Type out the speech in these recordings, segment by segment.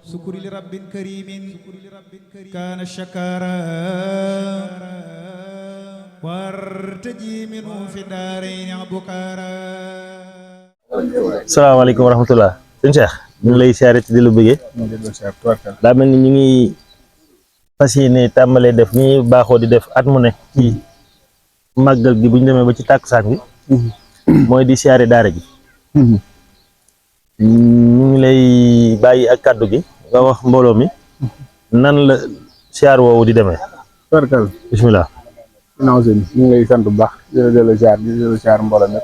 sukuri li rabbin karimin kaana shakara wartaji minu fi daarayni abukara. salaamaaleykum wa rahmatullah sëñ Cheikh ñu ngi lay siyaare di la bëggee daa mel ni ñu ngi fas yéene tàmbalee def ñi baaxoo di def at mu ne ci màggal gi bu ñu demee ba ci tàkkusaan bi mooy di siyaare daara ji ñu ngi lay bàyyi ak kàddu gi nga wax mbooloo mi nan la siyaar woowu di demee. barkal bismillah. naaw sëñ ñu ngi lay sant bu baax di la delloo siyaar di delloo siyaar mbooloo mi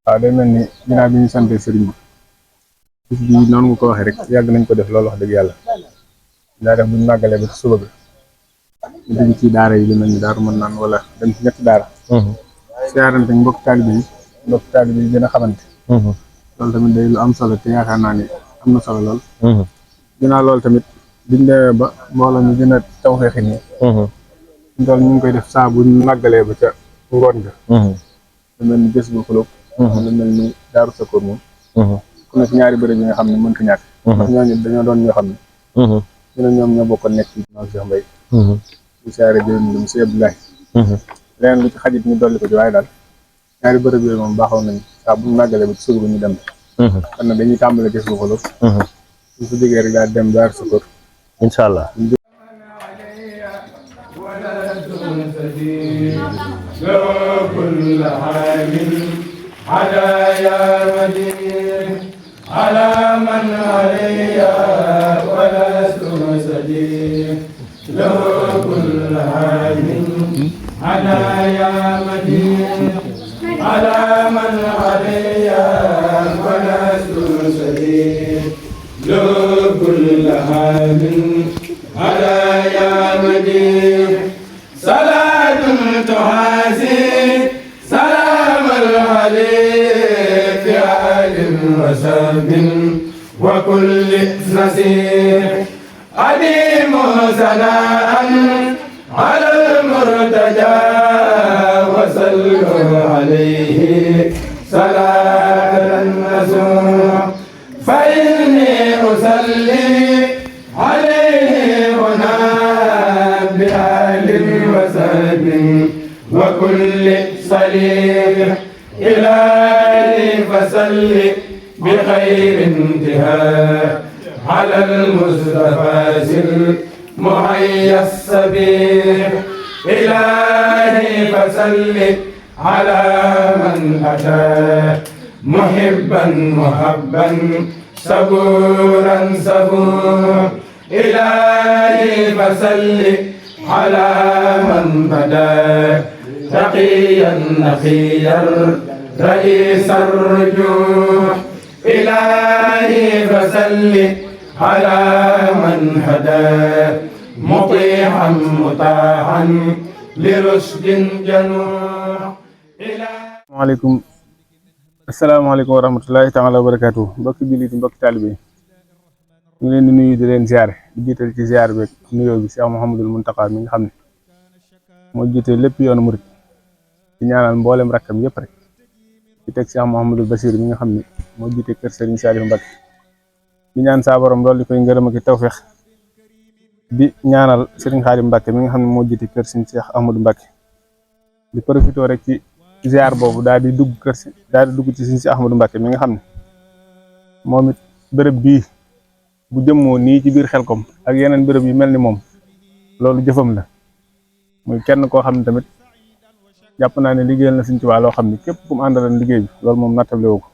waaw day mel ni ginnaaw bi ñu sante sëriñ bi bis bi noonu nga ko waxee rek yàgg nañ ko def loolu wax dëgg yàlla daa def buñ màggalee ba ci suba bi ñu dem ci daara yi lu mel ni daaru mën naan wala dem ci ñetti daara siyaarante mbokk taalibe yi gën a xamante loolu tamit day lu am solo te yaakaar naa ni am na solo lool ginnaaw loolu tamit biñ demee ba mbooloo mi gën a tawxeexi nii loolu ñu ngi koy def saa buñ màggalee ba ca ngoon ga lu mel ni bés bu xulóob lu mel ni daaru sakoor moom ku nekk ñaari bërëb yi nga xam ne mënta ñàkk ndax ñooñu dañoo doon ñoo xam ne ñu ne ñoom ñoo bokkoon nekk ci maam Cheikh Mbaye ñu siyaare jëriñ lu monsieur Abdoulaye leneen lu ci xajit ñu dolli ko ci waaye daal ñaari bërëb yooyu moom baaxoon nañ saa buñ màggalee ba ci suba ñu dem kon nag dañuy tàmbale bés bu xulóob ñu fa jógee rek daal dem daaru sakoor incha allah كل عام هدايا مدين على من عليا ولست سديد له كل عام هدايا مدين على من عليا ولست سديد له كل عام هدايا مدين صلاة تحاسي سلام العليك في آل وسلم وكل نسير أديم ثناء على المرتجى وسلم عليه صلاة النسوح فإني أصلي عليه هنا بآل وسلم وكل صليب إلهي فصل بخير انتهاء على المصطفى المحيي السبيل إلهي فصل على من أتى محبا محبا صبورا صبورا إلهي فصل على من بدا تقيا نقيا رئيس الرجوع إلهي فصل على من هدى مطيعا مطاعا لرشد جنوع. asalaamaaleykum wa rahmatullahi taala wa barakaatu mbokki jullit yi mbokki taalibe yi ñu leen di nuyu di leen ziare di jiital ci ziar beeg nuyoo bi Cheikh Mouhamadul Mountakha mi nga xam ne moo jiite lépp yoonu murit di ñaanal mboolem rakkam yëpp rek di teg Cheikh Mouhamadul Bachir mi nga xam ne moo jiite kër Serigne Saliou Mbacké di ñaan saa borom loolu di koy ngërëm ak tawfeex di ñaanal Serigne Khadim Mbacké mi nga xam ne moo jiite kër Serigne Cheikh Ahmadou Mbacké di profité rek ci ziar boobu daal di dugg ci Serigne Cheikh Ahmadou Mbacké mi nga xam ne moom it bërëb bii bu jëmmoo nii ci biir Xelkom ak yeneen bërëb yu mel ni moom loolu jëfam la muy kenn koo xam ne tamit jàpp naa ne liggéeyal na Sëriñ Tuubaa loo xam ne képp ku mu àndaloon liggéey bi loolu moom nattable wu ko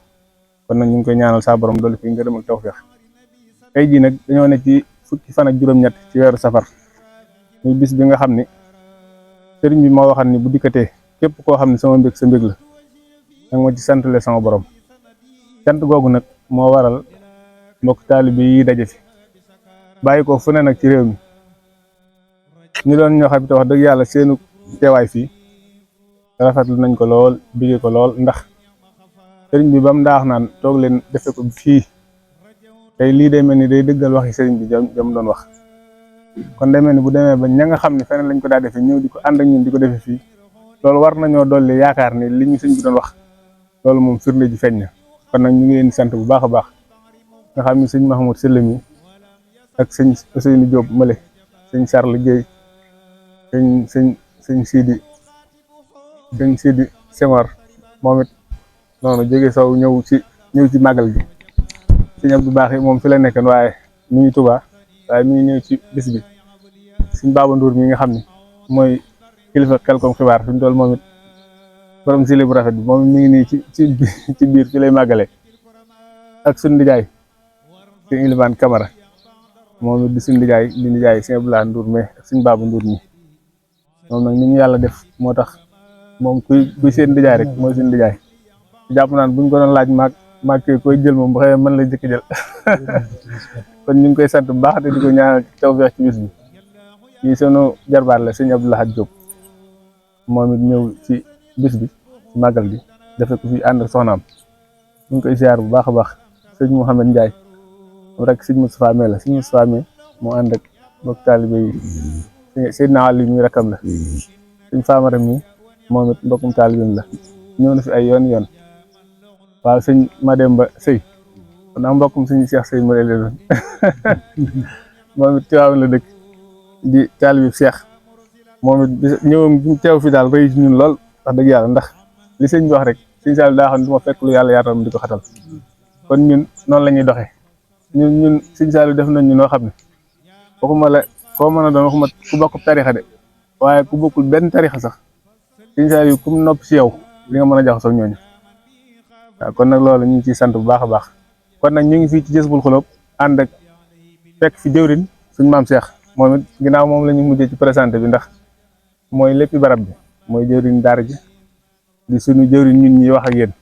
kon nag ñu ngi koy ñaanal saa borom doolu fi ngërëm ak tawfeex tey jii nag dañoo ne ci fukki fan ak juróom-ñett ci weeru safar muy bis bi nga xam ne sëriñ bi moo waxal ni bu dikkatee képp koo xam ne sama mbég sa mbég la danga ma ci santale sama borom cant googu nag moo waral mbokk taalibe yi daje fi bàyyi ko fu ne nag ci réew mi ñu doon ñoo xam te wax dëgg yàlla seenu teewaay fii rafetlu nañ ko lool bigee ko lool ndax sëriñ bi ba mu daax naan toog leen defe ko fii tey lii day mel ni day dëggal waxi sëriñ bi jam doon wax kon day mel ni bu demee ba ña nga xam ne feneen lañ ko daa defee ñëw di ko ànd ak ñun di ko defee fii loolu war nañoo dolli yaakaar ni li ñu sëriñ bi doon wax loolu moom firnde ji feeñ na kon nag ñu ngi leen di sant bu baax a baax nga xam ne sëñ Mahmoud Sylla mi ak sëñ Ousseynou Diop Male sëñ Charles Guèye sëñ Sidi Senghor moom it noonu jóge sow ñëw ci màggal gi sëñ Abdou Baax moom fi la nekkoon waaye mi ngi Tuubaa waaye mi ngi ñëw ci bis bi sëñ Baba Ndour mi nga xam ne mooy kilifa Xelcom xibaar fi mu toll moom it borom sile bu rafet bi moom mi ngi nii ci biir fi lay màggale ak suñu ndijaay sëñ Ilimane Camara moom it di suñu ndijaay di ndijaay sëñ Abdoulaye Ndour mais ak suñu Baba Ndour mi moom nag ni ñu yàlla def moo tax moom kuy seen ndijaay rek mooy suñu ndijaay jàpp naan buñ ko doon laaj maag koy jël moom bu xëyee mën la jëkk jël kon ñu ngi koy sant bu baax te di ko ñaanal tawfeex ci bis bi kii sunu jarbaat la sëñ Abdoulaye Diop moom it ñëw ci bis bi ci màggal gi defe ko fi ànd ak soxnaam ñu ngi koy ziar bu baax a baax sëñ Mouhamed Ndiaye moom rek sëñ Moustapha May la sëñ Moustapha May moo ànd ak mbokk taalibe yi Seydina Ali mi rakam la sëñ Famara mi moom it mbokkum taalibeem la ñëw na fi ay yoon waaw sëñ Mademba Sëy kon am mbokkum sëñ Cheikh Sëy ma leen doon moom it Tiwaawan la dëkk di taalibe Cheikh moom it ñëwam gi teew fi daal rëy ci ñun lool wax dëgg yàlla ndax li sëñ bi wax rek sëñ Saliou daa xam ne du ma fekk lu yàlla yaatal ma di ko xatal kon ñun noonu la ñuy doxee ñun sëñ Saliou def nañ ñu noo xam ne waxuma la koo mën a doon waxuma ku bokk tarixa de waaye ku bokkul benn tarixa sax sëñ Saliou kum nopp si yow li nga mën a jaxasoo ak ñooñu waaw kon nag loolu ñu ngi ciy sant bu baax a baax kon nag ñu ngi fii ci Jazbul Xuloob ànd ak fekk fi jëwrin suñ maam Cheikh moom it ginnaaw moom la ñu mujjee ci présenté bi ndax mooy léppi barab bi mooy jëwriñ daara ji di suñu jëwriñ ñun ñi wax ak yéen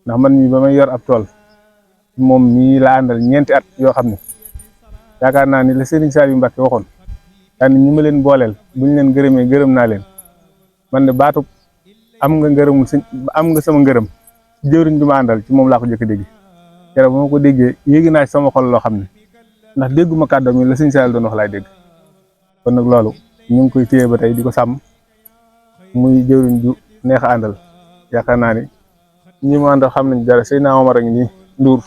ndax man mi ba may yor ab tool moom mii la àndal ñeenti at yoo xam ne yaakaar naa ni la Serigne Saliou Mbacké waxoon daa ni ñi ma leen booleel buñ leen gërëmee gërëm naa leen man de baatu am nga ngërëmul am nga sama ngërëm jëwriñ bi ma àndal ci moom laa ko jëkk dégg keroog ba ma ko déggee yéegi naa ci sama xol loo xam ne ndax dégguma kàddu mi la Serigne Saliou doon wax laay dégg kon nag loolu ñu ngi koy téye ba tey di ko sàmm muy jëwriñ ju neex a àndal yaakaar naa ni ñi mu àndal xam nañ dara Seydina Omar a ngi nii Ndour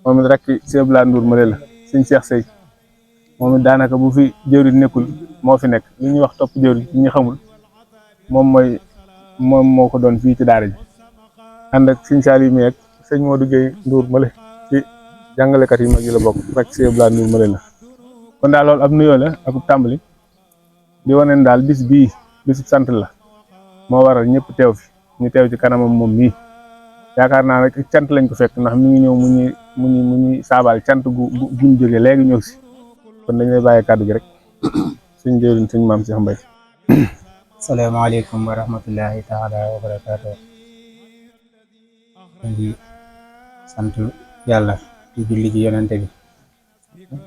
moom it rek Sëñ Abdoulaye Ndour ma la sëñ Cheikh Sey moom it daanaka bu fi jëwriñ nekkul moo fi nekk li ñuy wax topp jëwriñ ñi ñu xamul moom moo ko doon fii ci daara ji ànd ak sëñ Saliou mi ak sëñ Modou Gueye Ndour ma la ci jàngalekat yi mag yi la bokk rek Sëñ Abdoulaye Ndour ma la kon daal loolu ab nuyoo la ak tàmbali di wane ne daal bis bii bisu sant la moo waral ñëpp teew fi ñu teew ci kanamam moom mii yaakaar naa rek cant lañ ko fekk ndax mi ngi ñëw mu ñuy saabal cant guñ jógee léegi ñëw si kon dañ lay bàyyi kàddu gi rek suñ jëriñ suñ maam Cheikh Mbaye. Asalaamaaleykum wa rahmatullahi taala wa barakaatu. ñu ngi sant yàlla di julli ci yonente bi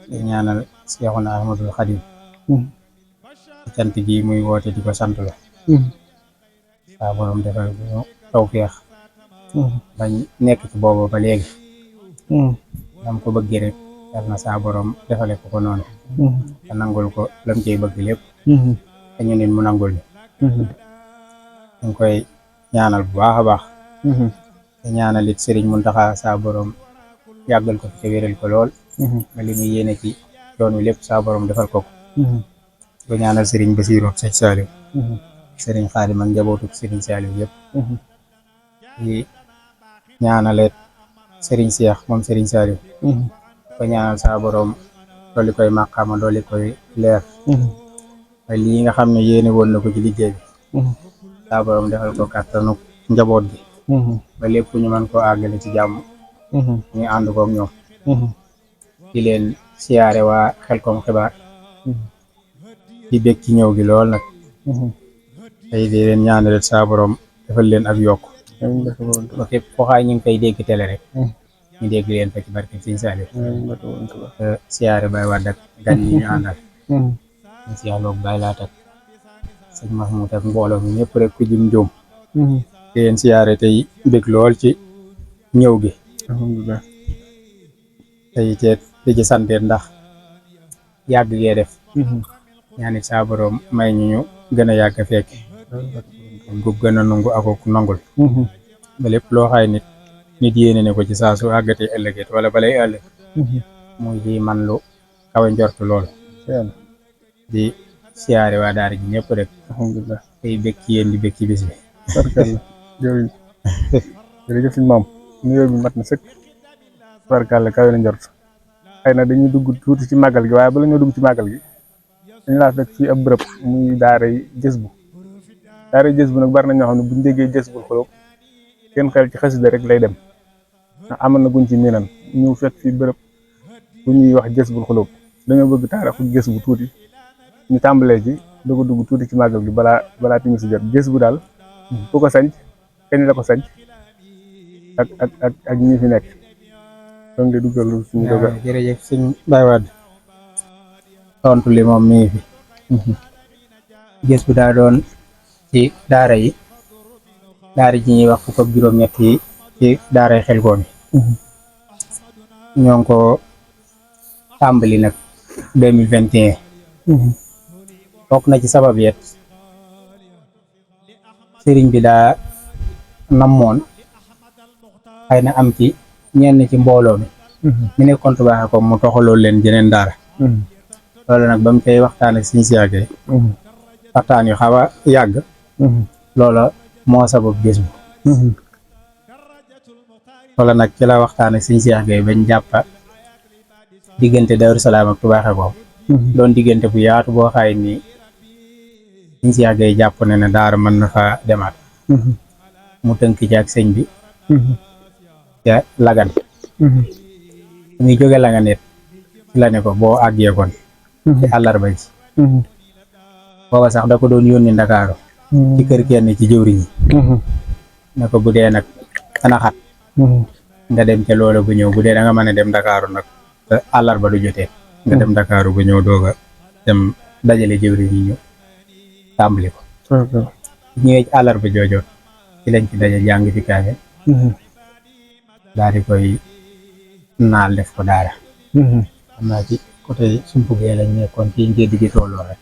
di ñaanal Seexuna Ahmadul Xadim cant gi muy woote di ko sant la saa borom defal ñu tawfeex bañ nekk ci boobu ba léegi dam ko bëggee rek yal na saa borom defale ko noonu te nangul ko lam cey bëgg lépp te ñu nit mu nangul ñu ngi koy ñaanal bu baax a baax te ñaanal it Sëriñ Muntaxa saa borom yàggal ko fi te wéral ko lool nga li muy yéene ci yoon wi lépp saa borom defal ko ko ñaanal Sëriñ Basiru Sëñ Saliou Sëriñ Xaadim ak njabootu Sëriñ Saliou yëpp di ñaanaleet Sëriñ Cheikh moom Sëriñ Saliou ko ñaanal saa borom dooli koy màqaama dooli koy leer waaye lii nga xam ne yéene woon na ko ci liggéey bi saa borom defal ko kàttanu njaboot bi ba lépp ñu mën koo àggale ci jàmm ñu ànd koog ñoom di leen siyaare waa Xelcom xibaar di bég ci ñëw gi lool nag tey di leen ñaanalet saa borom defal leen ak yokk ba fépp fooxaay ñu ngi koy dégg télé rek ñu dégg leen fa ci barke Sëñ Saliou siyaare Baye Wade ak gan yi ñu àndal ñu siyaaloog Baye Laat ak sëñ Mahmoud ak mbooloo mi ñëpp rek ku jum joom di leen siyaare tey bég lool ci ñëw gi alhamdulilah tey ceet di ci santeet ndax yàgg gee def ñaanit saa borom may ñu gën a yàgg fekk gu gën a nungu ako ku nangul ba lépp loo xaay nit yéene ne ko ci saa su àggatee ëllëgeet wala balay ëllëg muy ji man lu kawe njortu lool yàlla di siyaare waa daara ji ñëpp rek alhamdulilah tey bëgg ci yéen di bëgg ci bis bi barkalla jërëjëf jërëjëf suñu maam nuyoo bi mat na sëkk barkalla kawe na njort xëy na dañuy dugg tuuti ci màggal gi waaye bala ñoo dugg ci màggal gi dañu laa fekk fii ab bërëb muy daaray Jazbu daaray Jazbu nag bari na ñoo xam ne buñu déggee Jazbul Xulóob kenn xel ci xasida rek lay dem ndax amal na guñ ci miinan ñu fekk fii bërëb bu ñuy wax Jazbul Xulóob dañoo bëgg taarixu Jazbu tuuti ñu tàmbalee ci doog a dugg tuuti ci màggal gi balaa timis si jot Jazbu daal ku ko sanc kañ la ko sanc ak ñi fi nekk donc de duggal suñu doga jërëjëf sëñ Baye Wade tontu li moom mi ngi fi Jazbu daa doon ci daara yi ji ñuy wax fukk ak juróom-ñett yi ci daaray Xelkom yi ñoo ngi ko tàmbali nag 2021 bokk na ci sabab yet sëriñ bi daa namoon xëy na am ci ñenn ci mbooloo mi nekkoon Touba ko mu toxaloo leen jeneen daara loolu nag ba mu koy waxtaan ak Sëriñ Cheikh Gueye waxtaan yu xaw a yàgg loola moo sabab Jazbu wala nag ci la waxtaan ak Sëriñ Cheikh Gueye bañ jàppa diggante Daaru Salaam ak Touba Xelkom doon diggante bu yaatu boo xaay nii Sëriñ Cheikh Gueye jàpp ne ne daara mën na fa demaat mu tënk ci ak sëñ bi ca Lagan muy jóge Lagan it ci la ne ko boo àggee kon ci àllarba ji booba sax da ko doon yónni Ndakaaru ci kër kenn ci jëwriñ yi ne ko bu dee nag dana xat nga dem ca loola bu ñëw bu dee da nga mën a dem Ndakaaru nag te àllarba du jotee nga dem Ndakaaru bu ñëw doog a dem dajale jëwriñ yi ñu tàmbali ko ñëwee ci àllarba joojoot ci lañ ci daje jàng fi kaamil daal di koy naal def ko daara xam naa ci côté sumpugee lañ nekkoon ci njëddi gi tolloo rek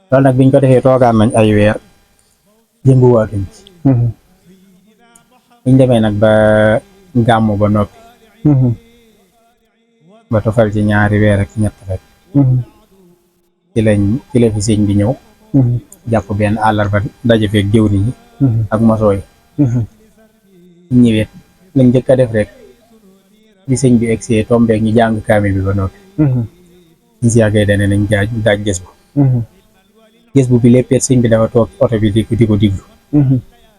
loolu nag biñ ko defee toogaan nañ ay weer yënguwaatuñ ci biñ demee nag ba gàmmu ba noppi ba tofal ci ñaari weer ak ñett rek ci la fi sëñ bi ñëw jàpp benn àllarba daje feeg jëwriñ yi ak mosoo yi ñëwee lañ njëkk a def rek bi sëñ bi egsee tombeek ñu jàng kaamil bi ba noppi Sëriñ Cheikh Gueye dane nañ daaj Jazbu bi léppet sëñ bi dafa toog oto bi di ko diglu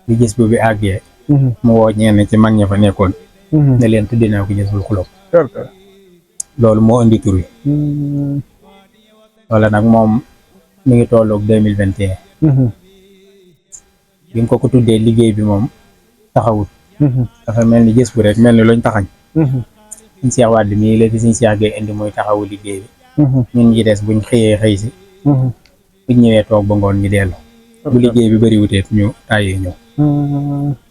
bi Jazbu bi àggee mu woo ñenn ci mag ña fa nekkoon ne leen tudde naa ko Jazbul Xulóob loolu moo indi tur wi wala nag moom mi ngi tolloog 2021 bi nga ko tuddee liggéey bi moom taxawut dafa mel ni Jazbu rek mel ni luñ taxañ Sëriñ Cheikh Wade mii la fi Sëriñ Cheikh Gueye indi mooy taxawu liggéey bi ñun ñi des buñ xëyee xëy si buñ ñëwee toog ba ngoon ñu dellu bu liggéey bi bëri wuteet ñu tàyyee ñëw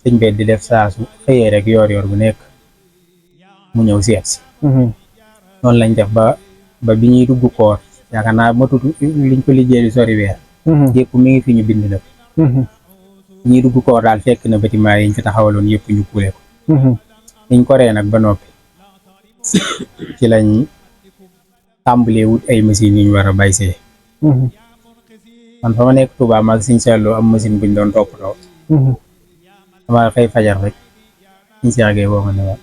sëñ bi di def saa su xëyee rek yoor bu nekk mu ñëw seet si noonu lañ def ba bi ñuy dugg koor yaakaar naa matut liñ ko liggéey di sori weer yëpp mi ngi fi ñu bind nag ñuy dugg koor daal fekk na bâtiment yi ñu fi taxawaloon yëpp ñu kuule ko niñ ko ree nag ba noppi ci lañ tàmbalee wut ay machines yi ñu war a bay see man fa ma nekk Touba maag Sëriñ Seexloo am machine buñ doon toppatoo dama xëy fajar rek Sëriñ Cheikh Gueye woo ma ne ma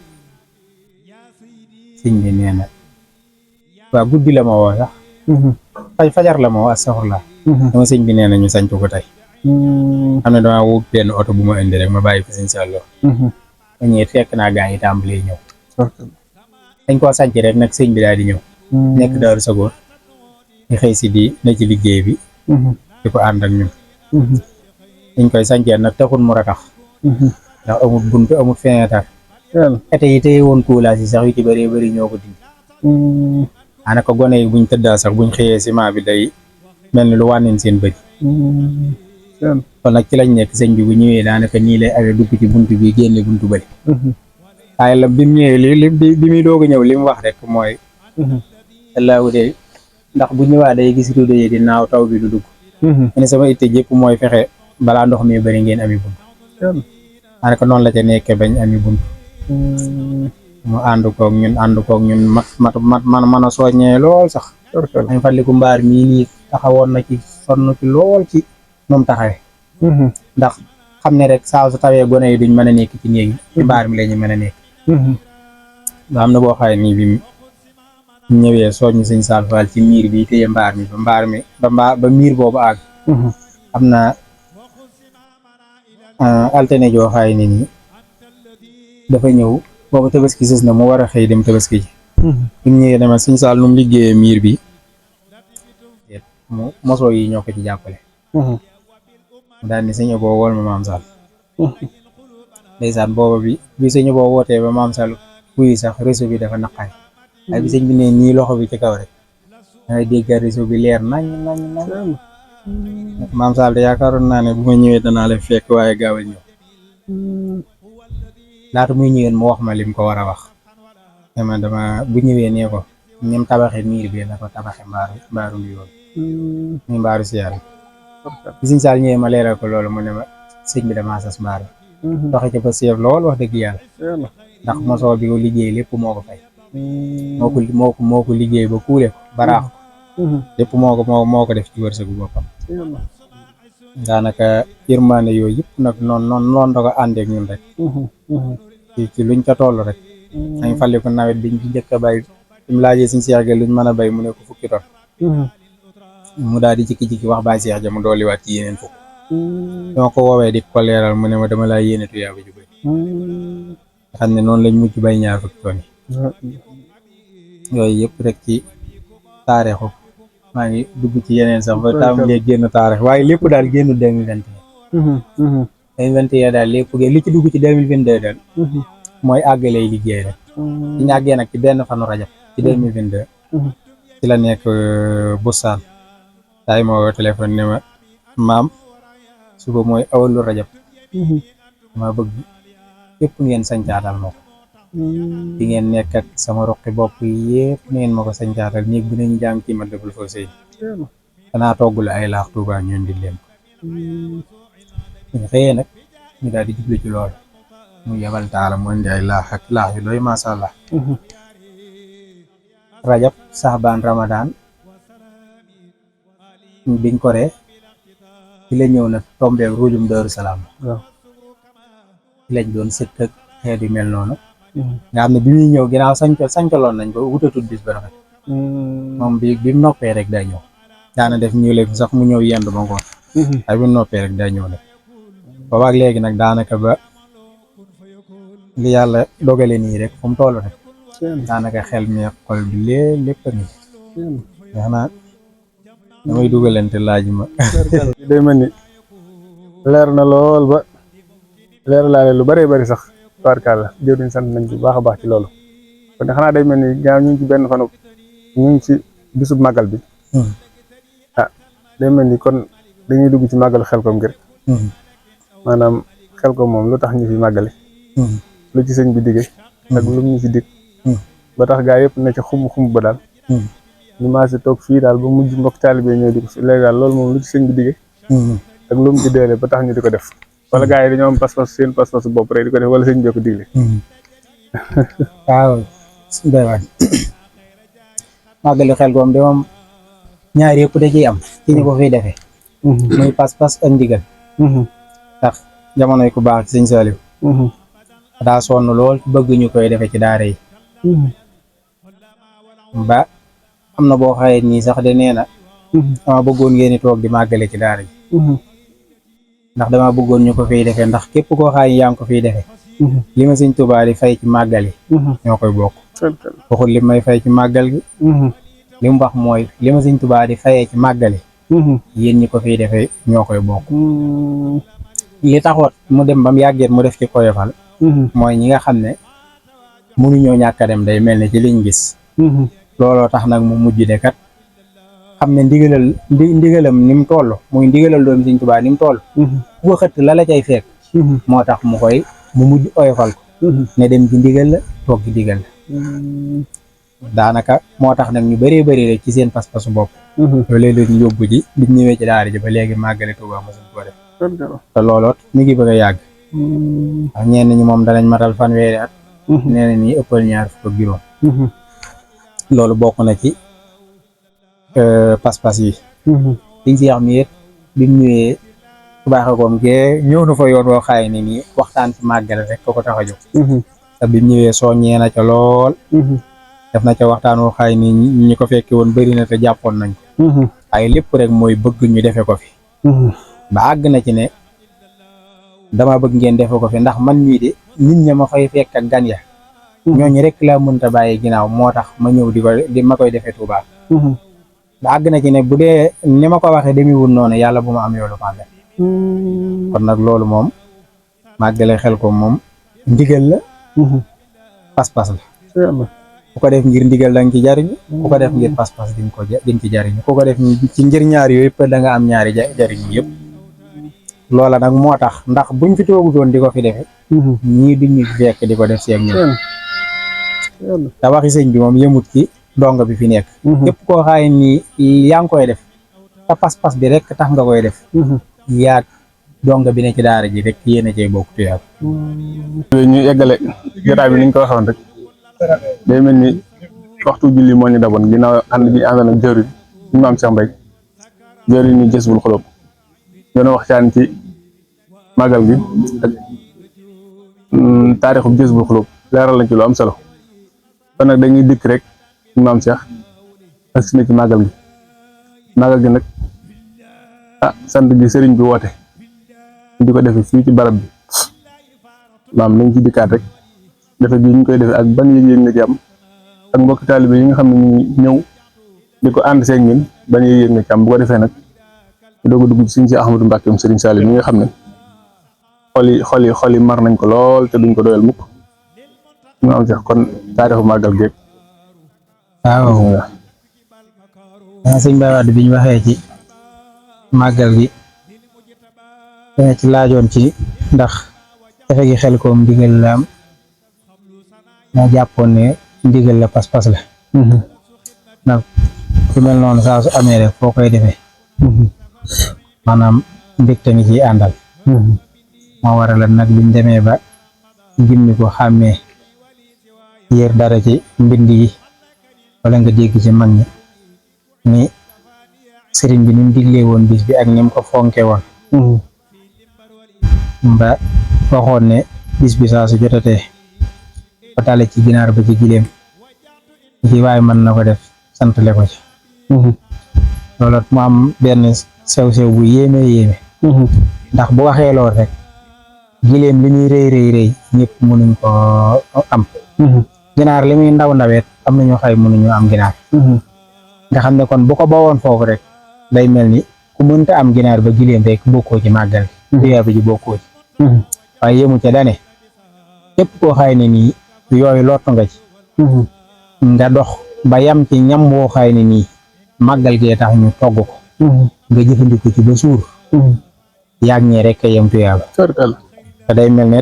sëñ bi nee na waaw guddi la ma woo sax fajar la ma woo astaxfirullah dama sëñ bi nee na ñu sañtu ko tey xam ne dama wut benn oto bu ma indi rek ma bàyyi ko Sëriñ Seexloo ma ñëwee fekk naa gaa yi tàmbalee ñëw dañ koo sànc rek nag sëñ bi daal di ñëw nekk Daaru Sagoor di xëy si di na ci liggéey bi di ko ànd ak ñun dañ koy sàncee nag taxul mu ratax ndax amul buntu amul fenêtre ete yi téye woon kuulaas yi sax yu ci bëree bëri ñoo ko dindi daanaka gone yi buñ tëddaa sax buñ xëyee ciment bi day mel ni lu wànneen seen bëri kon nag ci lañ nekk sëñ bi bu ñëwee daanaka nii lay awee dugg ci buntu bi génne buntu bëri waaye la bi mu ñëwee bi muy doog a ñëw li mu wax rek mooy allahu de ndax bu ñëwaa day gis rido yi di naaw taw bi du dugg mu ne sama itte jëpp mooy fexe balaa ndox mi bëri ngeen ami bunt daanaka noonu la ca nekkee bañ ami bunt mu ànd koog ñun man a soññee lool sax dañ fàttaliku mbaar mii nii taxawoon na ci sonn ci lool ci moom taxawee ndax xam ne rek saa su tawee gone yi duñ mën a nekk ci néeg yi ci mbaar mi la ñu mën a nekk nga am na boo xaye nii bi ñëwee soññ sëñ Sall Fall ci miir bi téye mbaar mi ba miir boobu àgg am na altine joo xaye ni nii dafa ñëw boobu tabaski sës na mu war a xëy dem tabaski ji bi mu ñëwee dama sëñ Sall nu mu liggéeyee miir bi mu mosoo yi ñoo ko ci jàppale mu daal ni sëñ boo wool ma maam Sall ndeysaan booba bi sëñ boo wootee ba maam Sall wuyu sax réseau bi dafa naqari waaye bi sëñ bi ne nii loxo bi ci kaw rek dangay dégg réseau bi leer nañ maam Sall de yaakaaroon naa ne bu ma ñëwee danaa la fekk waaye gaawal ñëw laata muy ñëween mu wax ma lim ko war a wax dama bu ñëwee nee ko ñem tabaxe miir bi na ko tabaxe mbaaru lu yoon muy mbaaru siyaar bi sëñ Sall ñëwee ma leeral ko loolu mu ne ma sëñ bi damaa sas mbaar bi doxe ci fa seef lool wax dëgg yàlla ndax mosoo bi ko liggéey lépp moo ko fay moo ko liggéey ba kuule ko baraax ko lépp moo ko def ci wërsëgu boppam daanaka yërmande yooyu yëpp nag noonu da ko àndeek ñun rek ci luñ ca toll rek dañ fàlle ko nawet biñ ci njëkk a bay mu laajee suñ seex ga luñ mën a bay mu ne ko 10 ton mu daal di jikki-jikki wax baay seex ja mu dolliwaat ci yeneen 10 dama ko woowee di ko leeral mu ne ma dama laa yéene tuyaaba ju bëri xam ne noonu lañ mujj bay 20 ton yi yooyu yëpp rek ci taarixu maa ngi dugg ci yeneen sax ba tàmbalee génn taarix waaye lépp daal génn 2021 2021 daal lépp li ci dugg ci 2022 daal mooy àggalee liggéey rek ci ñu àggee nag ci benn fanu rajab ci 2022 ci la nekk busaan taay ma woo téléphone ne ma maam suba mooy awalu rajab ma bëgg yëpp ngeen sañcaatal ma ko di ngeen nekk ak sama roqi bopp yëpp ngeen ma ko sañcaatal néeg bi nañu jàng ci ma dëbul foo sëy danaa toggule ay laax Tuuba ñoon di leen ko ñu xëyee nag ñu daal di jublu ci loolu mu yebal taala mu indi ay laax yu doy masha Allah rajab saxbaan ramadan biñ ko ree ci la ñëw nag tombeek ruujum Daaru Salaam ci lañ doon sëkk ak xeet yu mel noonu nga xam ne bi muy ñëw ginnaaw sañcaloon nañ ko wutatul bis ba rafet moom bi mu noppee rek day ñëw daana def ñu léegi sax mu ñëw yendu ba ngoon waaye bi mu noppee rek day ñëw nag boobaak léegi nag daanaka ba li yàlla dogale nii rek fu mu toll rek daanaka xel mi xol bi lépp a nii xanaa damay dugalante laaj ma day mel ni leer na lool ba leer laale lu bëree bëri sax tubaarkàlla jëwriñ sant nañ bu baax a baax ci loolu kon xanaa day mel ni gaaw ñu ngi ci benn fanu ñu ngi ci bisub màggal bi day mel ni kon dañuy dugg ci màggalu Xelcom gi rek maanaam Xelcom moom lu tax ñu fi màggale lu ci sëñ bi diggee ak lu ñu ci dig ba tax gaa yëpp na ci xumb ba daal ñu maase toog fii daal ba mujj mbokk taalibe ñëw di ko fi léegi daal loolu moom lu ci sëñ bi diggee ak lu mu ci deele ba tax ñu di ko def wala gaa yi dañoo am pas-pas seen pas-pasu bopp rek di ko def wala sëñ bi ko digle waaw doy waay màggalu Xelcom de moom ñaar yëpp da ciy am ci ñu ko fiy defee muy pas-pas ak ndigal ndax jamonoy ku baax ci sëñ Saliou daa sonn lool bëgg ñu koy defee ci daara yi ba am na boo xaye nii sax de nee na dama bëggoon ngeen di toog di màggale ci daara ji ndax dama bëggoon ñu ko fiy defee ndax képp koo xaye yaa ngi ko fiy defee li ma sëñ Tuubaa di fay ci màggal yi ñoo koy bokk waxul li may fay ci màggal gi li mu wax mooy li ma sëñ Tuubaa di fayee ci màggal yi yéen ñi ko fiy defee ñoo koy bokk li taxoot mu dem ba mu yàggeet mu def ci koyofal mooy ñi nga xam ne mënuñoo ñàkk a dem day mel ne ci liñ gis looloo tax nag mu mujj de kat xam ne ndigalam ni mu toll muy ndigalal doomi sëñ Tuubaa ni mu toll ku ko xëtt la cay fekk moo tax mu mujj oyofal ko ne dem ci ndigal la toog ci ndigal la daanaka moo tax nag ñu bëree bëri rek ci seen pas-pasu bopp loolu leen yóbbu ji biñ ñëwee ci daara ji ba léegi màggale Tuubaa mosuñ ko def te looloot mi ngi bëgg a yàgg ndax ñenn ñi moom danañ matal fanweeri at nee na nii ëppal ñaar fukk ak juróom loolu bokk na ci pas-pas yi liñ si wax mi it bi mu ñëwee baaxagoom gee ñëw na fa yoon woo xaay ne nii waxtaan ci màggal rek ko tax a jóg te bi mu ñëwee soññee na ca lool def na ca waxtaan woo xaay ni ñi ko fekke woon bëri na te jàppoon nañ ko waaye lépp rek mooy bëgg ñu defe ko fi ba àgg na ci ne dama bëgg ngeen defe ko fi ndax man mii de nit ña ma fay fekk ak gan ya ñooñu rek laa mënta bàyyi ginnaaw moo tax ma ñëw di ma koy defee Tuubaa ba àgg na ci ne bu dee ni ma ko waxee demiwul noonu yàlla bu ma am yoolu màggal kon nag loolu moom màggale xel ko moom ndigal la pas-pas la ku ko def ngir ndigal da nga ci jariñu ku ko def ngir pas-pas di nga ci jariñu ku ko def ci ngir ñaar yooyu yëpp da nga am ñaari jariñu yëpp loola nag moo tax ndax buñ fi toogutoon di ko fi defe ñii duñu fekk di ko def si ak ñun te waxi sëñ bi moom yëmut ci donga bi fi nekk képp koo xaay ni yaa ngi koy def te pas-pas bi rek tax nga koy def yaag donga bi ne ci daara ji rek yéen a cee bokk tuyaab ñu eggale jotaay bi niñ ko waxoon rek day mel ni waxtu julli moo ñu daboon ginnaaw ànd gi àndoon ak jëwriñ ñu maam Cheikh Mbaye jëwriñ ni Jazbul Xuloob doon waxtaan ci màggal gi ak taarixu Jazbul Xuloob leeral lañ ci lu am solo kon nag dañuy dikk rek ñu maam Cheikh ak si na ci màggal gi nag sant gi sëriñ bi woote ñu di ko defee fii ci barab bi maam nañ ci dikkaat rek defe bi ñu koy defee ak ban yëg-yëg nga ci am ak mbokki taalibe yi nga xam ne ñu ñëw di ko ànd seeg ñun ban yëg-yëg nga ci am bu ko defee nag ñu doog a dugg ci sëriñ si Ahmadou Mbacke sëriñ Salim mi nga xam ne xol yi mar nañ ko lool te duñ ko doyal mukk ñu am sax kon taarixu màggal géeg waaw sëñ Baye Wade bi ñu waxee ci màggal gi dana ci laajoon ci ndax defe gi xel koom ndigal la am na jàppoon ne ndigal la pas-pas la ndax su mel noonu saa su amee rek foo koy defee maanaam mbégte mi ci àndal moo waral nag biñ demee ba gimmi ko xàmmee yéer dara ci mbind yi wala nga dégg ci mag ñi ni sëriñ bi ni mu diglee woon bis bi ak ni mu ko fonke woon ba waxoon ne bis bi saa su jotatee ba tale ci ginaar ba ci gileem ci waaye mën na ko def santale ko ci loolu mu am benn sew-sew bu yéeme ndax bu waxee lool rek gileem li muy rëy ñëpp mënuñ ko am ginaar li muy ndaweet am nañu xay mënuñu am ginaar nga xam ne kon bu ko bawoon foofu rek day mel ni ku mënta am ginaar ba gileem rek bokkoo ci màggal tuyaaba ji bokkoo ci waaye yemu ca dane képp koo xay ne nii yooyu lottu nga ci nga dox ba yam ci ñam woo xay ne nii màggal gee tax ñu togg ko nga jëfandikoo ci ba suur yàgg ñee rek yem tuyaaba te day mel ne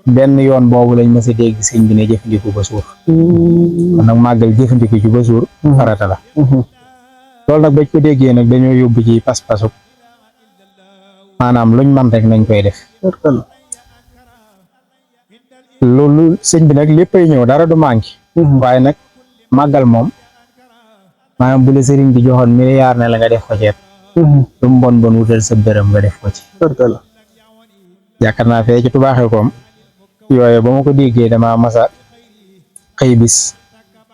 benn yoon boobu lañ mës a dégg sëñ bi ne jëfandiku ba suur kon nag màggal jëfandiku ci ba suur farata la loolu nag bañ ko déggee nag dañoo yóbbu ci pas-pasu maanaam luñ man rek nañ koy def loolu sëñ bi nag léppay ñëw dara du manqué waaye nag màggal moom maanaam bu la sëriñ bi joxoon milliard ne la nga def ko ceeb lu mu bon wutal sa dërëm nga def ko ci yaakaar naa fee ci tubaaxee koom yooyu ba ma ko déggee dama masa xëy bis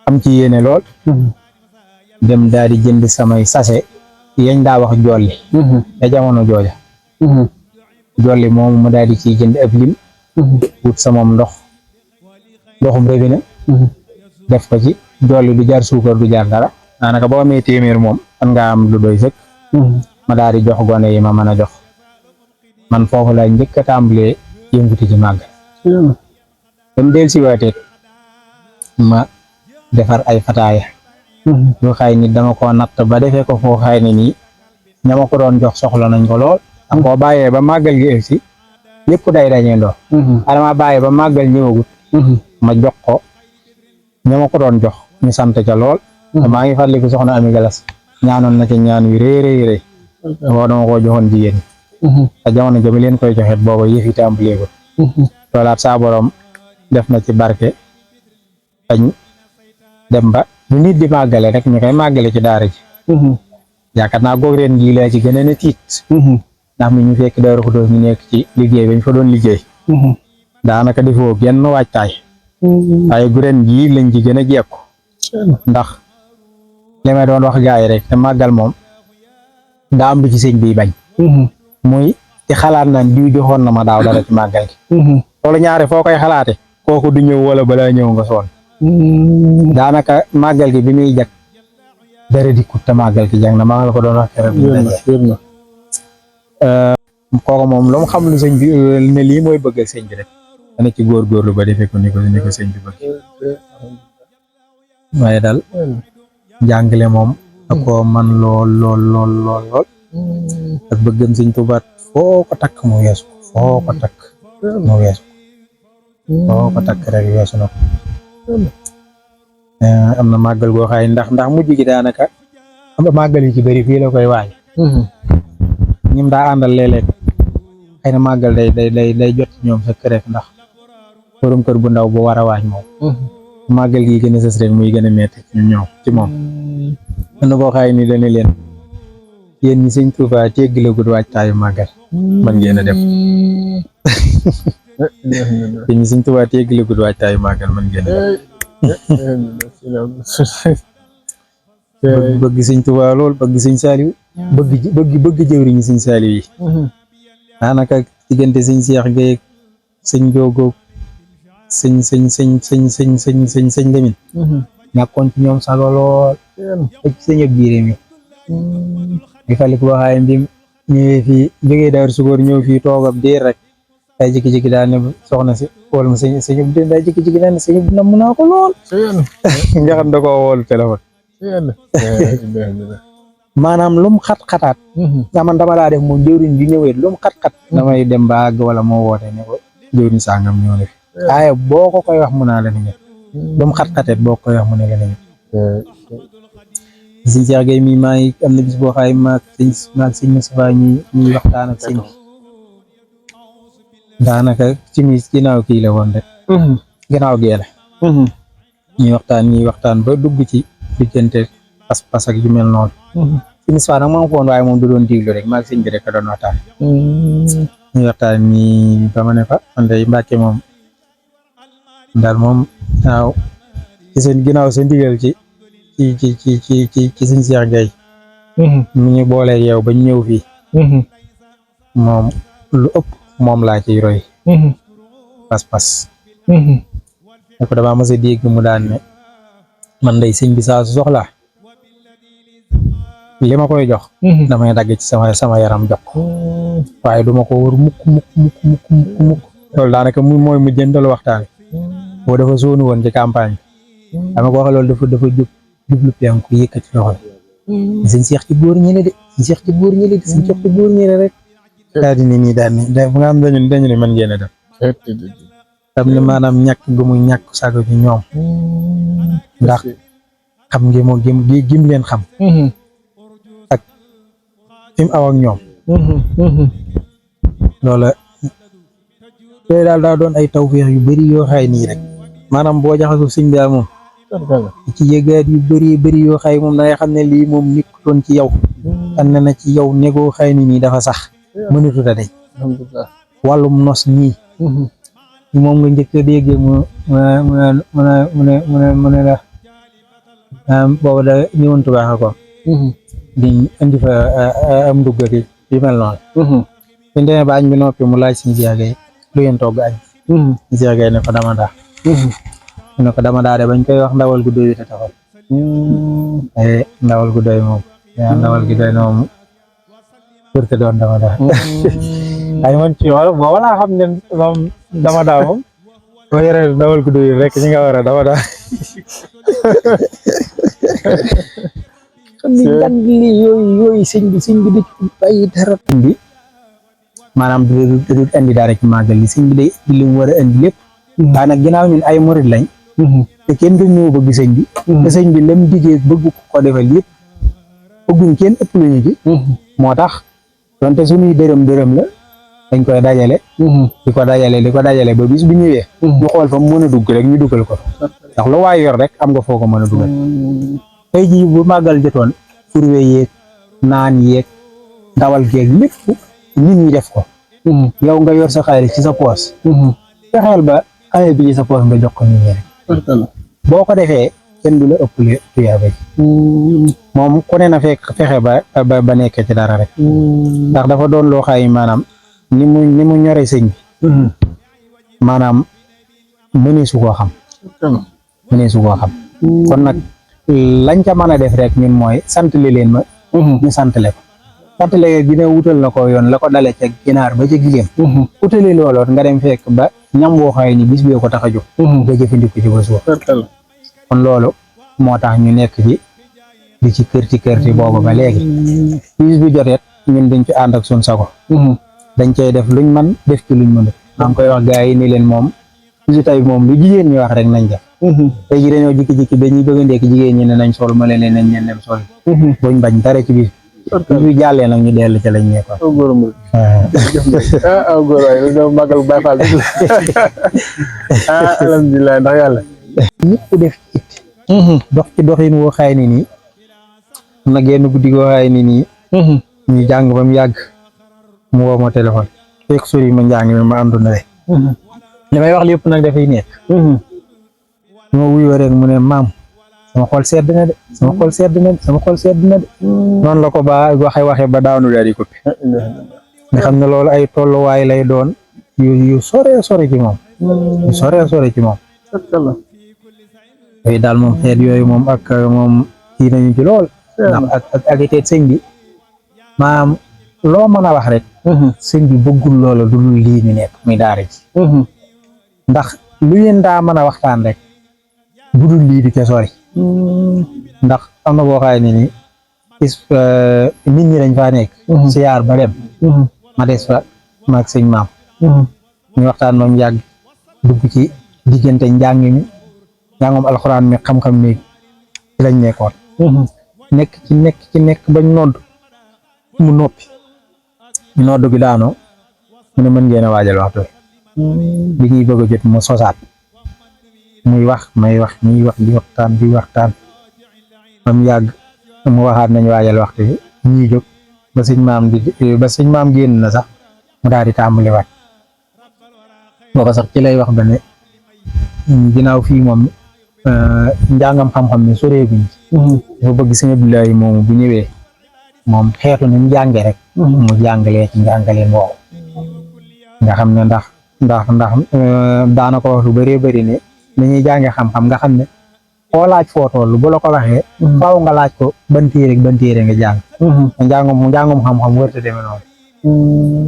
am ci yéene lool dem daal di jënd samay sase yañ daa wax jolli da jamono jooja jolli moom mu daal di ciy jënd ab lim wut sa moom ndoxum robinet def ko ci jolli du jar suukar du jar dara daanaka boo amee téeméer moom man nga am lu doy sëkk ma daal di jox gone yi ma mën a jox man foofu la njëkk a tàmbalee yënguti ci màgg ba mu del siwaateet ma defar ay fataaya yu xay ni dama ko natt ba defee ko foo xay ne nii ña ma ko doon jox soxla nañ ko lool ak boo bàyyee ba màggal gi egsi lépp day dañee ndox adama bàyyee ba màggal ñëwagut ma jox ko ña ma ko doon jox ñu sant ca lool maa ngi fàttaliku soxna Ami Galas ñaanoon na ci ñaan wi rëy boo dama koo joxoon jigéen te jamono jëmi leen koy joxeet booba yëf yi tàmbaleegul loolaat saa borom def na ci barke bañ dem ba lu nit di màggale rek ñu koy màggale ci daara ji yaakaar naa goog ren jii laa ci gën a tiit ndax mi ñu fekk Daaru Xudoos ñu nekk ci liggéey bañ fa doon liggéey daanaka defoo genn waajtaay waaye gu ren jii lañ ci gën a jekku ndax li may doon wax gaay rek te màggal moom daa am lu ci sëñ bi bañ muy ci xalaat naan diw joxoon na ma daaw dara ci màggal gi loolu ñaare foo koy xalaate kooku du ñëw wala balaa ñëw nga soon daanaka màggal gi bi muy jag dara di kutta màggal gi jag na maa la ko doon wax keroog kooku moom lu mu xam lu sëñ bi ne lii mooy bëggal sëñ bi rek dana ci góorgóorlu ba defee ko ni ko sëñ bi bëgg waaye daal njàngale moom da koo man lool ak bëggam sëñ Tuubaa foo ko takk mu weesu foo ko takk mu weesu foo ko takk rek weesu na ko am na màggal goo xaay ndax mujj gi daanaka am na màggal yu ci bëri fii la koy waaj ñim daa àndal léeg-léeg xëy na màggal day jot ñoom sa kër ndax borom kër bu ndaw bu war a waaj moom màggal gi gën a sës rek muy gën a metti ñoom ci moom am na boo xaay ni dana leen yéen ñi sëñ Tuubaa teggilagut waajtaayu màggal man ngeen a def yéen ñi sëñ Tuubaa teggilagut waajtaayu màggal man ngeen a def bëgg sëñ Tuubaa lool bëgg sëñ Saaliw bëgg jëwriñu sëñ Saaliw yi daanaka diggante sëñ Seex Gay sëñ Joogo sëñ Lamin ñàkkoon ci ñoom sago lool ak sëñ ab jiire mi di falik waxaayam bi ñëwee fii jógee Daaru Sukóor ñëw fii toog ab diir rek day jékki-jékki daal ne soxna si wol ma sëñ bi day jékki-jékki daal ne sëñ bi namm naa ko lool njaxat da koo woolu téléphone maanaam lu mu xat-xataat man dama daa def moom jëwriñ bi ñëwee lu mu xat-xat damay dem ba àgg wala moo woote ne ko jëwriñ sàngam ñëw na fi waaye boo ko koy wax mu naa la ni ñëpp lu mu xat-xateet boo ko koy wax mu ne la ni ñëpp sëñ Seex Gay mi maa ngi am na bis boo xaay maag sëñ Mustafaa ñuy waxtaan ak sëñ bi daanaka ci mis ginnaaw kii la woon rek ginnaaw gee la ñuy waxtaan ba dugg ci diggante pas-pas ak yu mel noonu sëñ Mustafaa nag maa ngi ko woon waaye moom du doon diglu rek maag sëñ bi rek a doon waxtaan ñuy waxtaan nii ba ma ne fa man day Mbàkke moom daal moom waaw ci seen ginnaaw sa ndigal ci sëñ Seex Gay mu ñu booleeg yow bañ ñëw fii moom lu ëpp moom laa ciy roy pas-pas ne ko damaa mës a dégg mu daan ne man day sëñ bi saa su soxlaa li ma koy jox damay dagg ci sama yaram jox ko waaye duma ko wër mukk loolu daanaka mooy mu jëndal waxtaan boo dafa soonu woon ci campagne bi dama ko wax loolu dafa jublu penku yëkkati loxo sëñ Seex ci góor ñi la de sëñ Seex ci góor ñi la de sëñ Seex ci góor ñi la rek daal di ne nii daal ni da nga am dañu ne mën ngeen a def xam ne maanaam ñàkk gu mu ñàkk sago ci ñoom ndax xam ngi moo gim leen xam ak fi mu aw ak ñoom loola yooyu daal daa doon ay tawfeex yu bëri yoo xay nii rek maanaam boo jaxasoo sëñ bi daal moom ci yëgaat yu bëri yoo xay moom da ngay xam ne lii moom nekkutoon ci yow xam ne na ci yow negoo xay ni nii dafa sax mënatut a deñ wàllum nos nii moom nga njëkk a dégg mu ne la boobu da ñëwoon tubaax ko di indi fa am ndugg ak yu mel noonu suñ demee ba añ bi noppi mu laaj suñu Seex Gay lu ngeen togg añ suñu Seex Gay ne ko dama daa ne ko dama daa de bañ koy wax ndawal gu doy te taxal ndawal gu doy moom ndawal gi doy na moom surte doon dama daa ay man ci wàllu booba laa xam ne moom dama daa moom boo yore ndawal gu doy rek ñi nga war a dama daa xam ni jàng li yooyu sëñ bi di bàyyi dara bi maanaam du indi dara ci màggal li sëñ bi day indi li mu war a indi lépp waaye nag ginnaaw ñun ay murid lañ te kenn gën ñoo bëgg sëñ bi te sëñ bi lam diggee bëgg ko defal yëpp bëgguñ kenn ëpp luñu ci moo tax donte suñuy dërëm la dañ koy dajale di ko dajale ba bis bu ñëwee ñu xool fa mu mën a dugg rek ñu dugal ko ndax lu waay yor rek am nga foo ko mën a dugal tey jii bu màggal jotoon furwe yeeg naan yeeg ndawal geeg lépp nit ñi def ko yow nga yor sa xaalis ci sa poos fexeel ba xaalis bi ci sa poos nga jox ko nit ñi rek boo ko defee kenn du la ëppale tuyaaba ji moom ku ne na fexe ba nekkee ci dara rek ndax dafa doon loo xaay maanaam ni mu ñore sëñ bi maanaam mëneesu koo xam kon nag lañ ca mën a def rek ñun mooy sant leen ma ñu santale ko santale dina wutal na ko yoon la ko dale ca ginaar ba ca gileem utali looloot nga dem fekk ba ñam woo xaay ni bis bee ko tax a jóg nga jëfandiku ci ba suba kon loolu moo tax ñu nekk di ci kërti boobu ba léegi bis bi joteet ñun dañ ci ànd ak suñ sago dañ cay def luñ man def ci luñ mënut maa ngi koy wax gars yi ni leen moom bisu tey moom lu jigéen ñi wax rek nañ def tey ji dañoo jikki-jikki dañuy bëgg a ndekki jigéen ñi ne nañ sol ma leen nañ leen dem sol buñ bañ dara ci biir bi jàllee nag ñu dellu ca lañ nekkoon góor waay lu do magal Baay Faal alhamdulilah ndax yàlla ñëpp def it dox ci doxin woo xaay ni nii am na genn guddi goo xaay ni nii ñu jàng ba mu yàgg mu woo ma téléphone fekk sori ma njàng mi ma àndoon na li may wax lépp nag dafay nekk ma wuyoo rek mu ne maam sama xol sedd na de noonu la ko ba waxe ba daanu daal di coupé nga xam ne loolu ay tolluwaay lay doon yu sore ci moom yooyu daal moom xeet yooyu moom ak moom kii nañu ci lool ndax ak iteet sëñ bi maanaam loo mën a wax rek sëñ bi bëggul loola du lii ñu nekk muy daara ji ndax lu leen daa mën a waxtaan rek bu dul lii di ca sori ndax am na boo xaay ne ni nit ñi dañ faa nekk siyaar ba dem ma des fa maag sëñ maam ñu waxtaan moom yàgg dugg ci diggante njàngum alxuraan mi xam-xam mi ci lañ nekkoon nekk bañ nodd mu noppi nodd bi daanoo mu ne mën ngeen a waajal waxtu bi ñuy bëgg a jot mu sosaat muy wax may wax ñuy wax di waxtaan am yàgg mu waxaat nañ waajal waxtu bi ñuy jóg ba sëñ maam génn na sax mu daal di tàmbali waat booba sax ci lay wax ba ne ginnaaw fii moom njàngam xam-xam ne soreeguñ dafa bëgg sëñ Abdoulaye moomu bu ñëwee moom xeetu ni mu jànge rek mu jàngalee ci njàngaleen woowu nga xam ne ndax daana ko wax lu bëree bëri ne ni ñuy jànge xam-xam nga xam ne foo laaj foo toll bu la ko waxee faaw nga laaj ko ban téere nga jàng njàngum xam-xam wërta demee noonu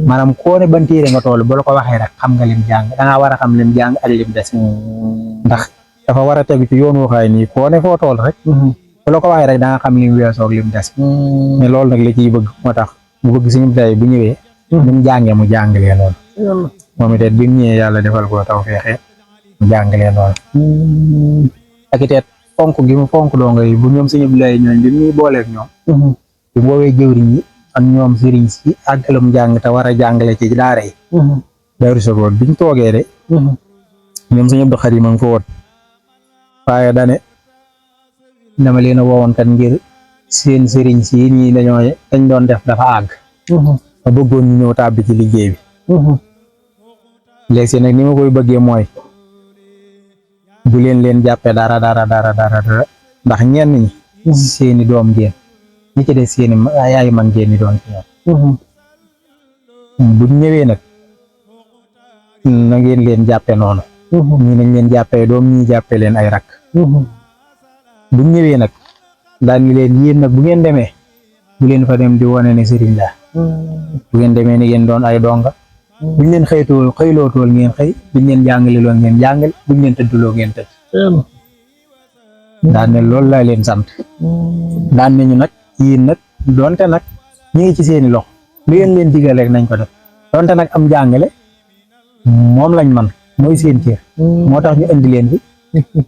maanaam koo ne ban téere nga toll bu la ko waxee rek xam nga lim jàng dangaa war a xam lim jàng ak lim des ndax dafa war a tegu ci yoon waxaay nii koo ne foo toll rek bu la ko waxee rek da nga xam lim weesoo ak lim des mais loolu nag la ciy bëgg moo tax mu bëgg suñu day bu ñëwee lim jàngee mu jàngalee noonu moom it bi mu ñëwee yàlla defal ko taw feexee mu jàngalee noonu ak it fonk gi mu fonk donga yi bu ñoom suñu lay ñooñ bi muy booleeg ñoom bi mu woowee jëwriñ yi ak ñoom sëriñ si àggalum jàng te war a jàngale ci daara yi Daaru Sagoor biñ toogee de ñoom suñu Abdou Xadim ma ngi fa woon waaye dane dama leen a woowoon kat ngir seen sëriñ si ñii dañ doon def dafa àgg ma bëggoon ñu ñëw tàbbi ci liggéey bi léegi si nag ni ma koy bëggee mooy bu leen jàppee dara ndax ñenn ñi seeni doom ngeen ñi ci des seeni yaay man ngeen ni doon ci ñoom buñ ñëwee nag na ngeen leen jàppe noonu ñii nañ leen jàppee doom ñii jàppee leen ay rakk buñ ñëwee nag daan ngi leen yéen nag bu ngeen demee bu leen fa dem di wane ne sëriñ la bu ngeen demee ni ngeen doon ay donga buñ leen xëyloo tool ngeen xëy buñ leen jàngale loo ngeen jàngale buñ leen tëddloo ngeen tëdd daan ne loolu laa leen sant daan ne ñu nag yéen nag doonte nag ñu ngi ci seeni loxo lu ngeen leen digal rek nañ ko def doonte nag am jàngale moom lañ man mooy seen cër moo tax ñu indi leen fi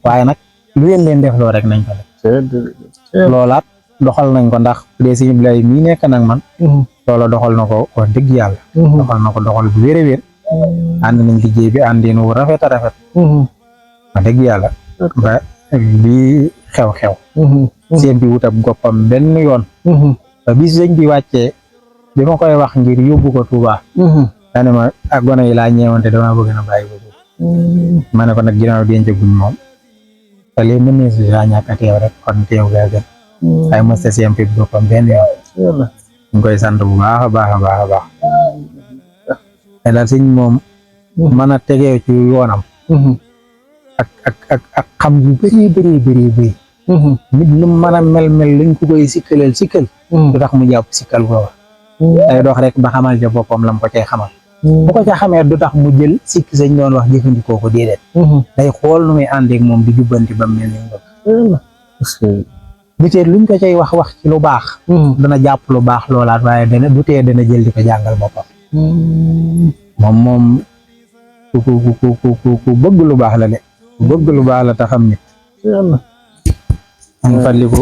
waaye nag lu ngeen leen def loo rek nañ ko def loolaat doxal nañ ko ndax bu dee sëñ Ibrahima mii nekk nag man loola doxal na ko wax dëgg yàlla doxal na ko doxal bu wér a wér ànd nañ liggéey bi àndin wu rafet a rafet wax dëgg yàlla ba bi xew-xew seen bi wut ab goppam benn yoon ba bis sëñ bi wàccee bi ma koy wax ngir yóbbu ko Touba daane ma ak gone yi laa ñeewante dama bëgg na bàyyi ko ma ne ko nag ginnaaw dencaguñ moom te léegi mën na si saa ñàkk a teew rek kon teew gaa gën waaye mos a seen bi boppam benn yoon ñu koy sant bu baax a baax a baax a baax mais daal sëñ moom mën a tegee ci yoonam ak xam yu bëri nit lu mën a mel luñ ko koy sikkal du tax mu jàpp sikkal googa day dox rek ba xamal ca boppam lam ko cay xamal bu ko ca xamee du tax mu jël sikk sañ doon wax jëfandikoo ko déedéet day xool nu muy àndeek moom di jubbanti ba mel ni nitee luñ ko cay wax ci lu baax dana jàpp lu baax loolaat waaye du tee dana jël di ko jàngal boppam moom ku bëgg lu baax la de ku bëgg lu baax la te xam nit am fàttaliku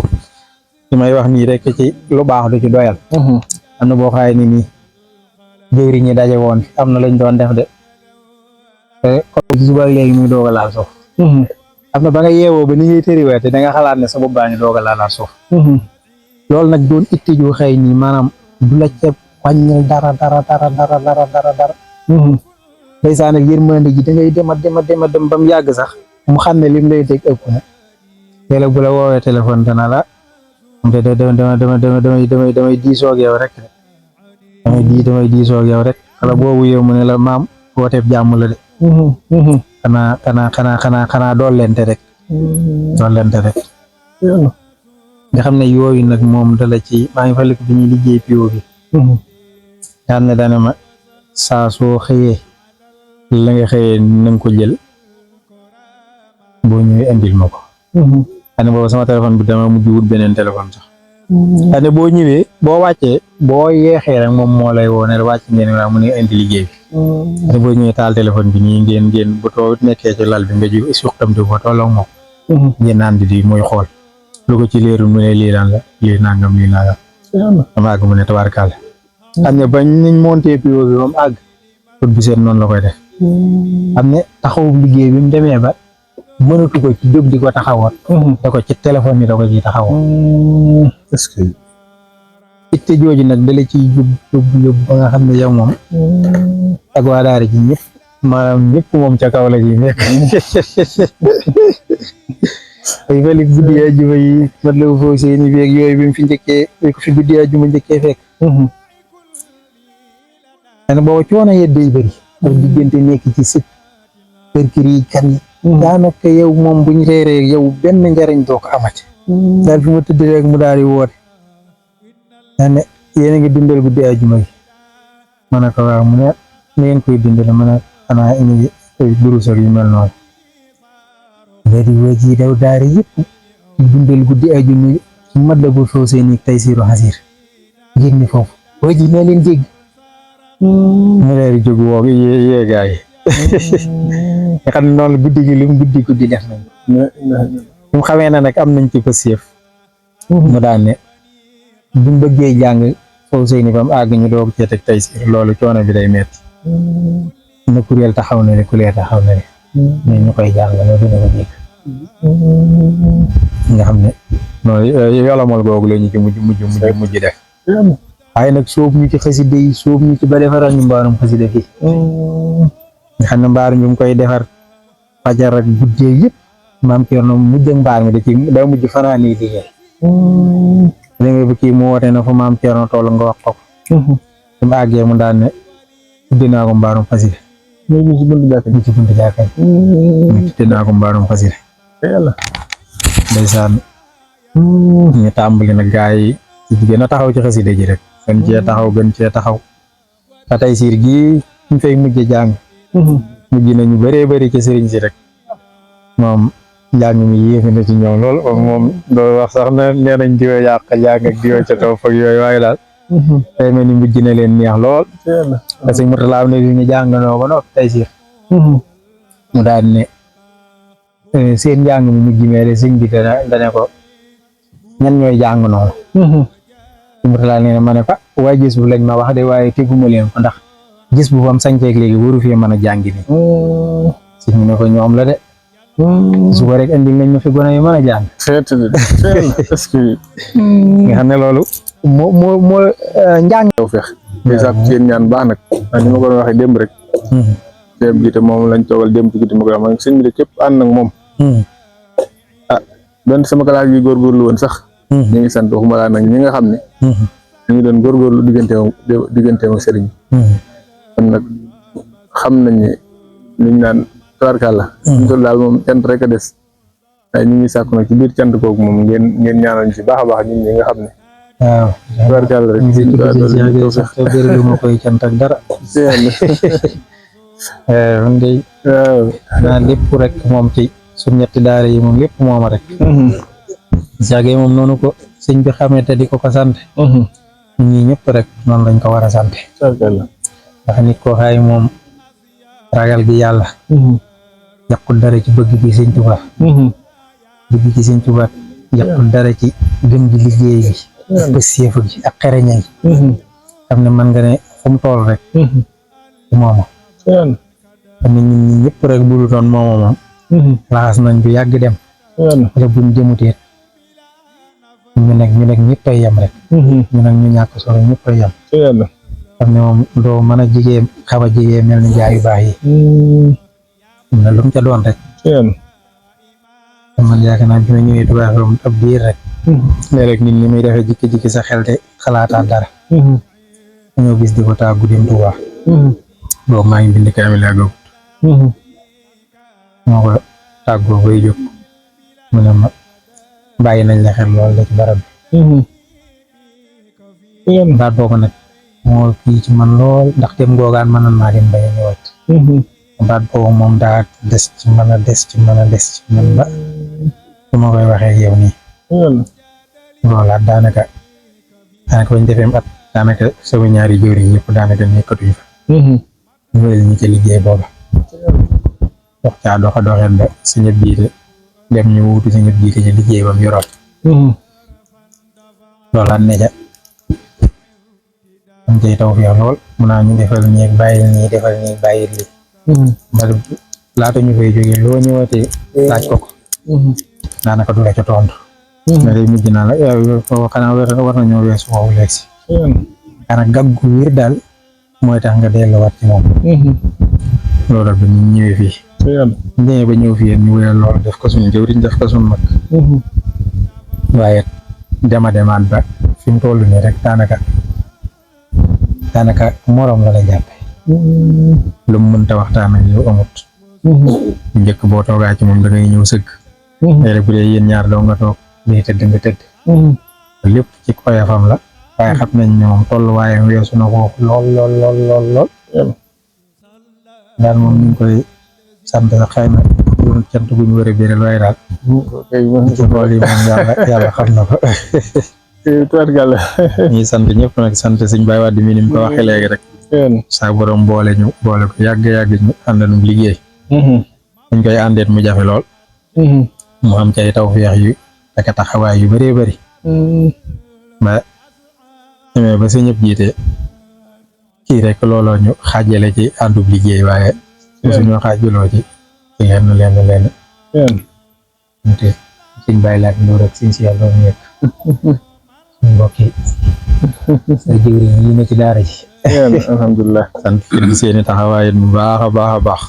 li may wax nii rek ci lu baax du ci doyal am na boo xaay ni nii jëwriñ ñi daje woon am na lañ doon def de comme ci suba léegi muy doog a laal suuf am na ba nga yeewoo ba ni ngay tëriwaate da nga xalaat ne sa bopp baa ngi doog a laalaat suuf loolu nag doon itti ju xëy nii maanaam du la ca wàññil dara ndeysaan ak yërmande ji da ngay dem ba mu yàgg sax mu xam ne lim lay teg ëpp na léeg bu la woowee téléphone dana la damay diisoo ak yow rek damay diisoo ak yow rek wala boobu yow mu ne la maam wooteeb jàmm la de xanaa doolente rek nga xam ne yooyu nag moom dala ci maa ngi fàttaliku bi ñuy liggéey PO bi daan ne dana ma saa soo xëyee la nga xëyee na nga ko jël boo ñëwee indil ma ko ane boobu sama téléphone bi dama mujj wut beneen téléphone sax ane boo ñëwee boo wàccee boo yeexee rek moom moo lay woo ne la wàcc ngeen waa mu ne indi liggéey bi ane boo ñëwee taal téléphone bi nii ngeen bu too nekkee ci lal bi nga ji suqamti ko tolloo moom ngeen naan di muy xool lu ko ci leerul mu ne lii lan la lii nangam dama àgg mu ne tabarkàlla xam ne bañ nañ monté PO bi moom àgg pour bi seen noonu la koy def xam ne taxawu liggéey bi mu demee ba mënatu ko ci jóg di ko taxawoon da ko ci téléphone yi da ko ciy taxawoon est-ce que itte jooju nag dala ciy yóbbu ba nga xam ne yow moom ak waa daara ji ñëpp maanaam ñëpp moom ca kaw la ji nekk ay fali guddi àjjuma yi mat la foo seeni beeg yooyu bi mu fi njëkkee ko fi guddi àjjuma njëkkee fekk ane booba coono yee day bëri ak diggante nekk ci sëg kër yi kan yi daanaka yow moom buñ reeree yow benn njariñ doo ko amati daal fi ma tëdd rek mu daal di woote daane yéen a ngi dundal guddi àjjuma gi ma ne ko waaw mu ne ngeen koy dundal ma ne xanaa indi durus ak yu mel noonu nga di woo ji daw daara yëpp dundal guddi àjjuma ci mat la bu foo seen tey siiru xasir ngir ni foofu woo ji nee leen dégg mu leer jóg woo yee gaa yi nga xam ne noonu guddi gi lim guddi def nañ mu xamee na nag am nañ ci ko sief mu daan ne buñ bëggee jàng foofu sëy ni bam àgg ñu doog cee teg tey si loolu coono bi day metti na kuréel taxaw na le kuréel taxaw na le mais ñu koy jàng loolu dina ko jégg nga xam ne loolu yolamal googu la ñu ci mujj def waaye nag soob ñu ci xasida yi soob ñu ci ba defaral ñu mbaarum xasida fii nga xam ne mbaar mi mu koy defar fajar ak guddee yëpp maam Cerno mujj ak mbaar mi daa mujj fanaan yi liggéey da nga bu kii mu woote na fa maam Cerno toll nga wax ko su ma àggee mu daan ne tudde naa ko mbaarum xasida mu ci buntu jàkka tudde naa ko mbaarum xasida yàlla ndeysaan ñu tàmbali nag gaa yi ci gën a taxaw ci xasida ji rek gën cee taxaw te tey siir gi ñu fay mujj jàng mujj nañu bëree bëri ci sëriñ si rek moom njàng mi yéex na ci ñoom lool moom doo wax sax na nee nañ diwa yàq jàng ak diwa ca topp ak yooyu waaye daal tey mel ni mujj na leen neex lool parce que murtalaaw ne fi ñu jànganoo ba noppi tey siir mu daal ne seen njàng mi mujj meele sëñ bi dana ko ñan ñooy jàng noonu Mourtala nee na ma ne ko waaye gis bu lañ ma wax de waaye teguma leen ko ndax gis bu bam sañceeg léegi waru fee mën a jàngi nii si ñu ne ko ñoom la de su ko rek andi nañ ma fi gone yi mën a jàng est-ce que nga xam ne loolu moo njàng yow feex di sàkk ci yéen ñaan baax nag ni ma ko doon waxee démb rek démb jiite moom lañ toogal démb ci guddi ma ko wax man sëñ bi de képp ànd nag moom doon sama kalaas gi góorgóorlu woon sax ñu ngi sant waxuma laa nag ñi nga xam ne ñu ngi doon góorgóorlu digganteem ak sëriñ kon nag xam nañ ne liñ naan tabarkàlla ñu toll daal moom cant rek a des waaye ñu ngi sàkku nag ci biir cant kooku moom ngeen ñaanal ñu ci baax a baax ñun ñi nga xam ne waaw tabarkàlla rek lu ma koy cant ak dara man de naa lépp rek moom ci suñ ñetti daara yi moom lépp mooma rek jage moom noonu ko sëñ bi xamee te di ko sant ñi ñëpp rek noonu lañ ko war a sant ndax nit koo xaay moom ragal gi yàlla yàqul dara ci bëgg gi sëñ Tuubaa bëgg gi sëñ Tuubaa yàqul dara ci gëm gi liggéey gi ak pësseefu gi ak xereña gi xam ne man nga ne fu mu tool rek mooma xam ne ñun ñi ñëpp rek bulu doon mooma moom laxas nañ bu yàgg dem wala buñ jëmuteet ñu nekk ñëpp ay yem rek ñu nag ñu ñàkk solo ñëpp ay yem xam ne moom doo mën a jigee xaw a jigee mel ni jaay yu baax yi na lu mu ca doon rek man yaakaar naa bi ma ñëwee Tuubaa moom ab diir rek mais rek nit ñi muy defee jikki-jikki sa xel te xalaataat dara ñoo gis di ko tàggu dem Tuubaa boobu maa ngi bind kaamil yàggagut moo ko tàggoo bay jóg mu ne ma bàyyi nañ la xel lool la ci barab bi baat boobu nag moo kii ci man lool ndax dem googaan mënoon naa dem bay ñëwaat baat boobu moom daa des ci mën a des ci man ba su ma koy waxee yow nii loolaat daanaka bañ defee at daanaka sama ñaari jóori yëpp daanaka nekkatuñ fa ñëwel ñi ca liggéey booba wax caa doxa doxeen ba suñu jiite dem ñu wuutu suñu jiite ci liggéey bam yoroon loolaat ne ca am cay taw fi lool mun naa ñu defal ñi bàyyil ñii defal ñi bàyyil li ba laata ñu fay jógee loo ñëwatee laaj ko daanaka du la ca tontu nga day mujj naa la xanaa war nañoo weesu foofu léegi si xanaa gàggu wér daal mooy tax nga delluwaat ci moom loolu ba ñu ñëwee fii ñëwee ba ñëw fii ñu wéyal loolu def ko suñu jëwriñ def ko suñu mag waaye demaat ba fi mu toll nii rek daanaka morom la jàppe lu mu mënta waxtaan ak yow amut njëkk boo toogaa ci moom da ngay ñëw sëgg léeg-léeg bu dee yéen ñaar doo nga toog bii tëdd nga tëdd lépp ci oyofam la waaye xam nañ ne moom tolluwaaye weesu na foofu lool daal moom ñu ngi koy sant sax xëy na doon cant bu ñu war a béral waaye daal ci lool yi moom yàlla xam na ko tubaarkàlla ñuy sant ñëpp nag sant sëñ Baye Wade mi ni mu ko waxee léegi rek saa borom boole ko yàgg ñu àndanu liggéey buñ koy àndeet mu jafe lool mu am cay tawfeex yu ak taxawaay yu bëree bëri ba demee ba sa ñëpp jiite kii rek looloo ñu xaajale ci àndub liggéey waaye suñu xaajaloo ci lenn te suñ bàyyi laat ndoor rek siñ si yàlla ñu yëg suñ mbokki sa jëwriñ yi ne ci daara ji alhamdulilah sant fi seeni taxawaay bu baax a baax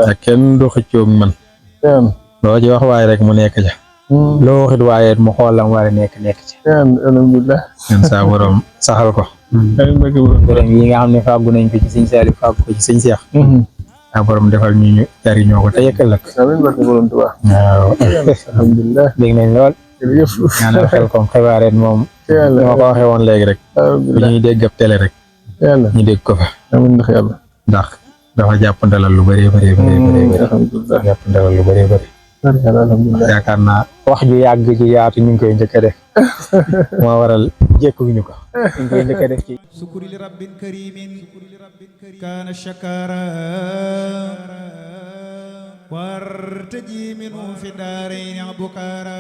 te kenn du xëccoog man loo ci wax waaye rek mu nekk ca loo waxit waaye mu xool lam war a nekk ci alhamdulilah ñun saa borom saxal ko borom yi nga xam ne fàggu nañ ko ci sëñ Saliou fàggu ko ci sëñ Cheikh saa borom defal ñu jariñoo ko te yëkkal ak waaw alhamdulilah dégg nañ lool ñaanal xel kom xibaareet moom ni ma ko waxee woon léegi rek bu ñuy dégg ab télé rek ñu dégg ko fa ndax dafa jàppandalal lu bëree bëri jàppandalal lu bëree bëri yaakaar naa wax ju yàgg ju yaatu ñu ngi koy njëkk a def moo waral jékkuñu ko ñu ngi koy njëkk a def ci sukuri li rabbin karimin kaana shakara wartaji minu fi daarayni bukara